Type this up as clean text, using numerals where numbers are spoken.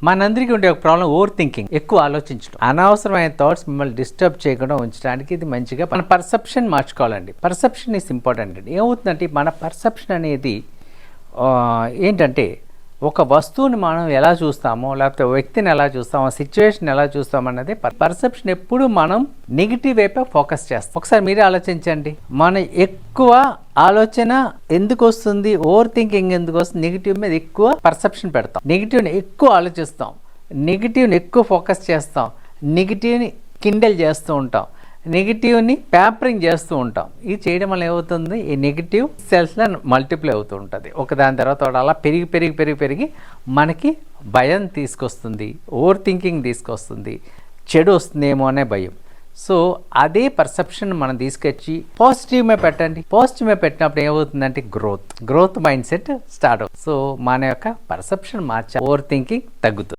మనందరికీ ఉండే ఒక ప్రాబ్లం ఓవర్ థింకింగ్, ఎక్కువ ఆలోచించడం. అనవసరమైన థాట్స్ మిమ్మల్ని డిస్టర్బ్ చేయకుండా ఉంచడానికి ఇది మంచిగా మన పర్సెప్షన్ మార్చుకోవాలండి. పర్సెప్షన్ ఈజ్ ఇంపార్టెంట్ అండి. ఏమవుతుందంటే మన పర్సెప్షన్ అనేది ఏంటంటే ఒక వస్తువుని మనం ఎలా చూస్తామో, లేకపోతే వ్యక్తిని ఎలా చూస్తామో, సిచ్యువేషన్ ఎలా చూస్తామో అన్నది పర్సెప్షన్. ఎప్పుడు మనం నెగిటివ్ వైపే ఫోకస్ చేస్తాం. ఒకసారి మీరే ఆలోచించండి, మనం ఎక్కువ ఆలోచన ఎందుకు వస్తుంది, ఓవర్ థింకింగ్ ఎందుకు వస్తుంది, నెగిటివ్ మీద ఎక్కువ పర్సెప్షన్ పెడతాం, నెగిటివ్ని ఎక్కువ ఆలోచిస్తాం, నెగిటివ్ని ఎక్కువ ఫోకస్ చేస్తాం, నెగిటివ్ని కిండల్ చేస్తూ ఉంటాం, నెగిటివ్ని పేపరింగ్ చేస్తూ ఉంటాం. ఇది చేయడం వల్ల ఏమవుతుంది, ఈ నెగిటివ్ సెల్స్లో మల్టిప్లై అవుతూ ఉంటుంది. ఒకదాని తర్వాత అలా పెరిగి పెరిగి పెరిగి పెరిగి మనకి భయం తీసుకొస్తుంది, ఓవర్ థింకింగ్ తీసుకొస్తుంది, చెడు వస్తుందేమో అనే భయం. సో అదే పర్సెప్షన్ మనం తీసుకొచ్చి పాజిటివ్ మీద పెట్టండి. పాజిటివ్ మీద పెట్టినప్పుడు ఏమవుతుందంటే గ్రోత్ మైండ్ సెట్ స్టార్ట్ అవుతుంది. సో మన యొక్క పర్సెప్షన్ మార్చాలి, ఓవర్ థింకింగ్ తగ్గుతుంది.